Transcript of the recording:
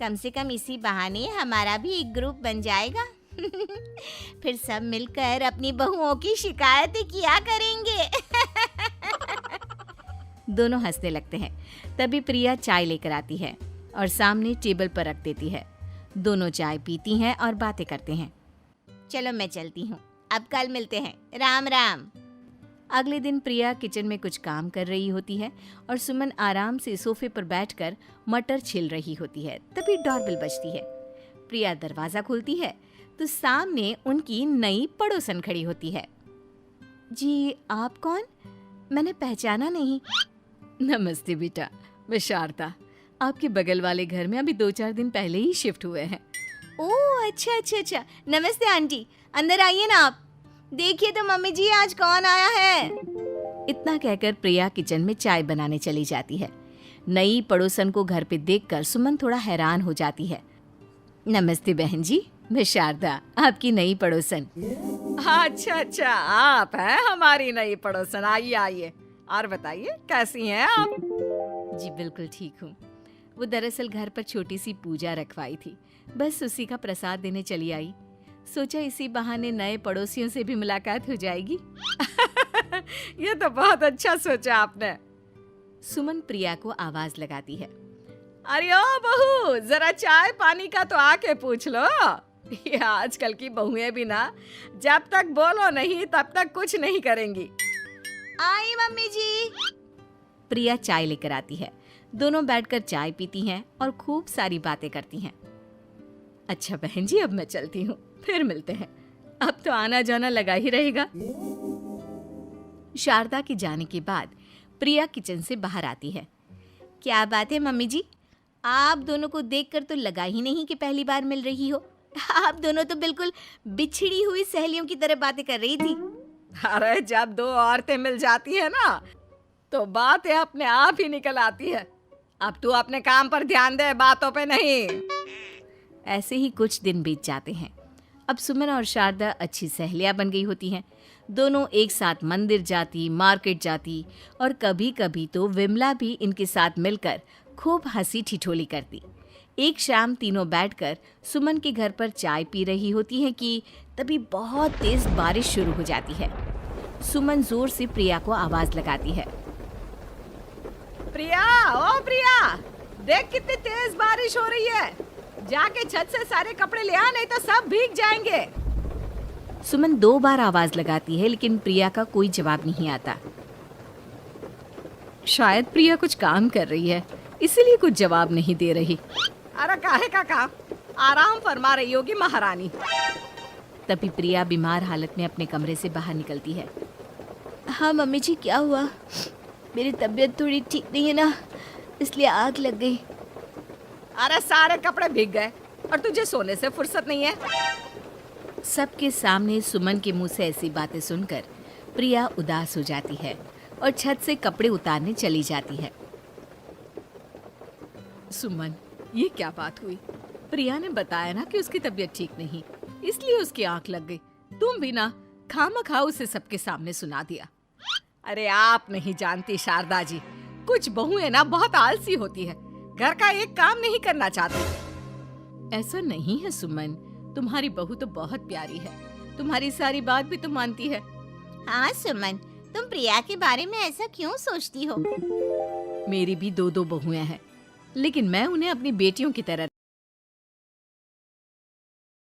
कम से कम इसी बहाने हमारा भी एक ग्रुप बन जाएगा। फिर सब मिलकर अपनी बहुओं की शिकायतें किया करेंगे। दोनों हंसने लगते हैं। तभी प्रिया चाय लेकर आती है और सामने टेबल पर रख देती है। दोनों चाय पीती हैं और बातें करते हैं। चलो मैं चलती हूँ, अब कल मिलते हैं। राम राम। अगले दिन प्रिया किचन में कुछ काम कर रही होती है और सुमन आराम से सोफे पर बैठकर मटर छिल रही होती है। तभी डोरबेल बजती है। प्रिया दरवाजा खोलती है तो सामने उनकी नई पड़ोसन खड़ी होती है। जी आप कौन? मैंने पहचाना नहीं। नमस्ते बेटा, मैं शारदा। आपके बगल वाले घर में अभी 2-4 दिन पहले ही शिफ्ट हुए हैं। ओह अच्छा। नमस्ते आंटी, अंदर आइए ना आप। देखिए तो मम्मी जी आज कौन आया है। इतना कहकर प्रिया किचन में चाय बनाने चली जाती है। नई पड़ोसन को घर पे देखकर सुमन थोड़ा हैरान हो जाती है। नमस्ते बहन जी, मैं शारदा, आपकी नई पड़ोसन। अच्छा, आप हैं हमारी नई पड़ोसन। आइए और बताइए कैसी हैं आप? जी बिल्कुल ठीक हूँ। वो दरअसल घर पर छोटी सी पूजा रखवाई थी, बस उसी का प्रसाद देने चली आई। सोचा इसी बहाने नए पड़ोसियों से भी मुलाकात हो जाएगी। ये तो बहुत अच्छा सोचा आपने। सुमन प्रिया को आवाज लगाती है। अरे ओ बहू, जरा चाय पानी का तो आके पूछ लो। ये आजकल की बहुएं भी ना जब तक बोलो नहीं तब तक कुछ नहीं करेंगी। आई मम्मी जी। प्रिया चाय लेकर आती है। दोनों बैठकर चाय पीती हैं और खूब सारी बातें करती हैं। अच्छा बहन जी, अब मैं चलती हूँ, फिर मिलते हैं। अब तो आना जाना लगा ही रहेगा। शारदा के जाने के बाद प्रिया किचन से बाहर आती है। क्या बात है मम्मी जी, आप दोनों को देखकर तो लगा ही नहीं कि पहली बार मिल रही हो। आप दोनों तो बिल्कुल बिछड़ी हुई सहेलियों की तरह बातें कर रही थी। अरे जब दो औरतें मिल जाती है ना तो बातें अपने आप ही निकल आती है। अब तू अपने काम पर ध्यान दे, बातों पे नहीं। ऐसे ही कुछ दिन बीत जाते हैं। अब सुमन और शारदा अच्छी सहेलियां बन गई होती हैं। दोनों एक साथ मंदिर जाती, मार्केट जाती और कभी कभी तो विमला भी इनके साथ मिलकर खूब हंसी ठिठोली करती। एक शाम तीनों बैठकर सुमन के घर पर चाय पी रही होती हैं कि तभी बहुत तेज बारिश शुरू हो जाती है। सुमन जोर से प्रिया को आवाज लगाती है। प्रिया, ओ प्रिया, देख कितनी तेज बारिश हो रही है। जाके छत से सारे कपड़े ले आ, नहीं तो सब भीग जाएंगे। सुमन 2 बार आवाज लगाती है लेकिन प्रिया का कोई जवाब नहीं आता। शायद प्रिया कुछ काम कर रही है, इसीलिए कुछ जवाब नहीं दे रही। अरे काहे का काम, आराम फरमा रही होगी महारानी। तभी प्रिया बीमार हालत में अपने कमरे से बाहर निकलती है। हाँ मम्मी जी, क्या हुआ? मेरी तबीयत थोड़ी ठीक नहीं है ना, इसलिए आग लग गई। अरे सारे कपड़े भीग गए और तुझे सोने से फुर्सत नहीं है। सबके सामने सुमन के मुंह से ऐसी बातें सुनकर प्रिया उदास हो जाती है और छत से कपड़े उतारने चली जाती है। सुमन, ये क्या बात हुई? प्रिया ने बताया ना कि उसकी तबीयत ठीक नहीं, इसलिए उसकी आंख लग गई। तुम भी ना खामखा उसे सबके सामने सुना दिया। अरे आप नहीं जानती शारदा जी, कुछ बहुएं ना बहुत आलसी होती है, घर का एक काम नहीं करना चाहती। ऐसा नहीं है सुमन, तुम्हारी बहू तो बहुत प्यारी है, तुम्हारी सारी बात भी तो मानती है। हाँ सुमन, तुम प्रिया के बारे में ऐसा क्यों सोचती हो? मेरी भी 2 बहुएं हैं, लेकिन मैं उन्हें अपनी बेटियों की तरह